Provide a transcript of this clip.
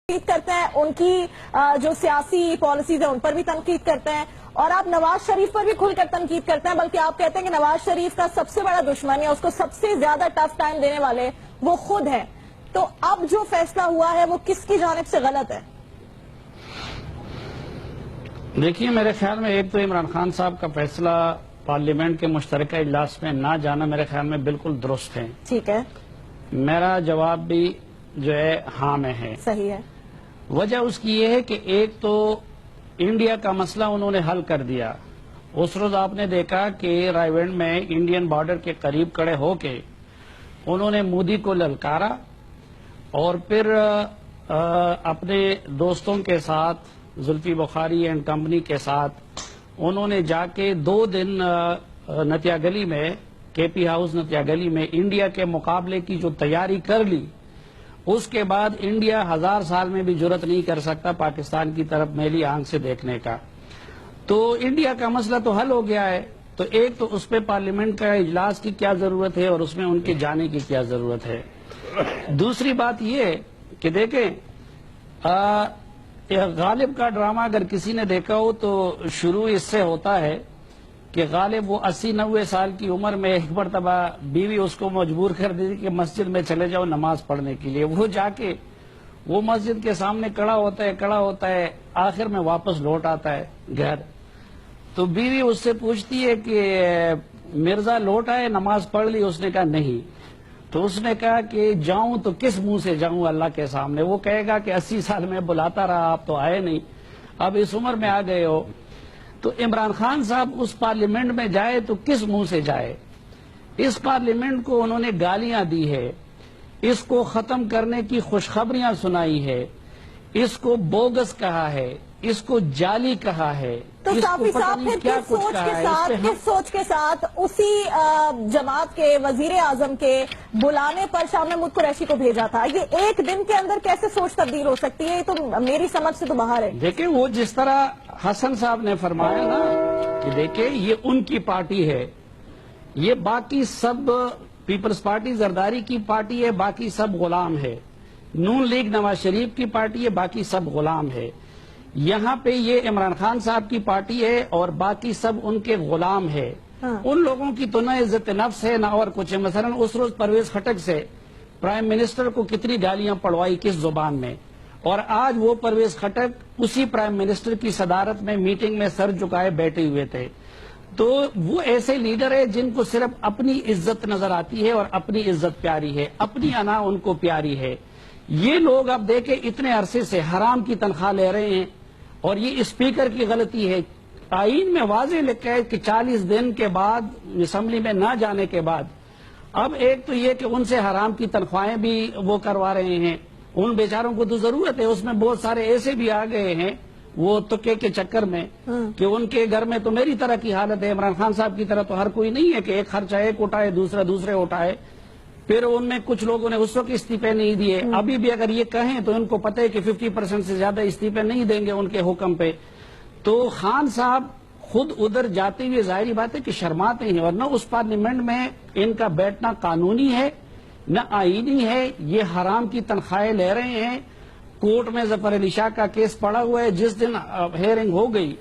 تنقید کرتے ہیں، ان کی جو سیاسی پالیسیز ہیں ان پر بھی تنقید کرتے ہیں، اور آپ نواز شریف پر بھی کھل کر تنقید کرتے ہیں، بلکہ آپ کہتے ہیں کہ نواز شریف کا سب سے بڑا دشمن ہے، اس کو سب سے زیادہ ٹف ٹائم دینے والے وہ خود ہیں. تو اب جو فیصلہ ہوا ہے وہ کس کی جانب سے غلط ہے؟ دیکھیے، میرے خیال میں ایک تو عمران خان صاحب کا فیصلہ پارلیمنٹ کے مشترکہ اجلاس میں نہ جانا میرے خیال میں بالکل درست ہے. ٹھیک ہے، میرا جواب بھی جو ہے ہاں میں ہے. صحیح ہے. وجہ اس کی یہ ہے کہ ایک تو انڈیا کا مسئلہ انہوں نے حل کر دیا. اس روز آپ نے دیکھا کہ رائیونڈ میں انڈین بارڈر کے قریب کھڑے ہو کے انہوں نے مودی کو للکارا، اور پھر اپنے دوستوں کے ساتھ زلفی بخاری اینڈ کمپنی کے ساتھ انہوں نے جا کے 2 دن نتیا گلی میں، کے پی ہاؤس نتیا گلی میں انڈیا کے مقابلے کی جو تیاری کر لی، اس کے بعد انڈیا 1000 سال میں بھی جرت نہیں کر سکتا پاکستان کی طرف میلی آنکھ سے دیکھنے کا. تو انڈیا کا مسئلہ تو حل ہو گیا ہے. تو ایک تو اس پہ پارلیمنٹ کا اجلاس کی کیا ضرورت ہے اور اس میں ان کے جانے کی کیا ضرورت ہے. دوسری بات یہ کہ دیکھیں، غالب کا ڈرامہ اگر کسی نے دیکھا ہو تو شروع اس سے ہوتا ہے کہ غالب وہ 80-90 سال کی عمر میں ایک مرتبہ بیوی اس کو مجبور کر دی کہ مسجد میں چلے جاؤ نماز پڑھنے کے لیے. وہ جا کے وہ مسجد کے سامنے کھڑا ہوتا ہے آخر میں واپس لوٹ آتا ہے گھر. تو بیوی اس سے پوچھتی ہے کہ مرزا لوٹ آئے، نماز پڑھ لی؟ اس نے کہا نہیں. تو اس نے کہا کہ جاؤں تو کس منہ سے جاؤں اللہ کے سامنے؟ وہ کہے گا کہ 80 سال میں بلاتا رہا، آپ تو آئے نہیں، اب اس عمر میں آ گئے ہو. تو عمران خان صاحب اس پارلیمنٹ میں جائے تو کس منہ سے جائے؟ اس پارلیمنٹ کو انہوں نے گالیاں دی ہے، اس کو ختم کرنے کی خوشخبریاں سنائی ہے، اس کو بوگس کہا ہے، اس کو جعلی کہا ہے. تو صافی صاحب پھر کس سوچ کے ساتھ اسی جماعت کے وزیر اعظم کے بلانے پر شاہ محمود قریشی کو بھیجا تھا؟ یہ ایک دن کے اندر کیسے سوچ تبدیل ہو سکتی ہے؟ یہ تو میری سمجھ سے تو باہر ہے. دیکھیں، وہ جس طرح حسن صاحب نے فرمایا نا کہ دیکھیں یہ ان کی پارٹی ہے، یہ باقی سب پیپلز پارٹی زرداری کی پارٹی ہے، باقی سب غلام ہے. نون لیگ نواز شریف کی پارٹی ہے، باقی سب غلام ہے. یہاں پہ یہ عمران خان صاحب کی پارٹی ہے اور باقی سب ان کے غلام ہے. ان لوگوں کی تو نہ عزت نفس ہے نہ اور کچھ ہے. مثلا اس روز پرویز خٹک سے پرائم منسٹر کو کتنی گالیاں پڑوائی، کس زبان میں، اور آج وہ پرویز خٹک اسی پرائم منسٹر کی صدارت میں میٹنگ میں سر جھکائے بیٹھے ہوئے تھے. تو وہ ایسے لیڈر ہے جن کو صرف اپنی عزت نظر آتی ہے اور اپنی عزت پیاری ہے، اپنی انا ان کو پیاری ہے. یہ لوگ اب دیکھیں اتنے عرصے سے حرام کی تنخواہ لے رہے ہیں، اور یہ اسپیکر کی غلطی ہے. آئین میں واضح لکھا ہے کہ 40 دن کے بعد اسمبلی میں نہ جانے کے بعد اب ایک تو یہ کہ ان سے حرام کی تنخواہیں بھی وہ کروا رہے ہیں. ان بیچاروں کو تو ضرورت ہے، اس میں بہت سارے ایسے بھی آ گئے ہیں وہ تکے کے چکر میں کہ ان کے گھر میں تو میری طرح کی حالت ہے. عمران خان صاحب کی طرح تو ہر کوئی نہیں ہے کہ ایک خرچہ ایک اٹھائے دوسرے اٹھائے. پھر ان میں کچھ لوگوں نے اس وقت استعفے نہیں دیے. ابھی بھی اگر یہ کہیں تو ان کو پتہ ہے کہ 50% سے زیادہ استعفے نہیں دیں گے ان کے حکم پہ. تو خان صاحب خود ادھر جاتے ہوئے ظاہری بات ہے کہ شرماتے ہیں، ورنہ اس پارلیمنٹ میں ان کا بیٹھنا قانونی ہے نہ آئینی ہے. یہ حرام کی تنخواہیں لے رہے ہیں. کورٹ میں ظفر علی شاہ کا کیس پڑا ہوا ہے. جس دن ہیئرنگ ہو گئی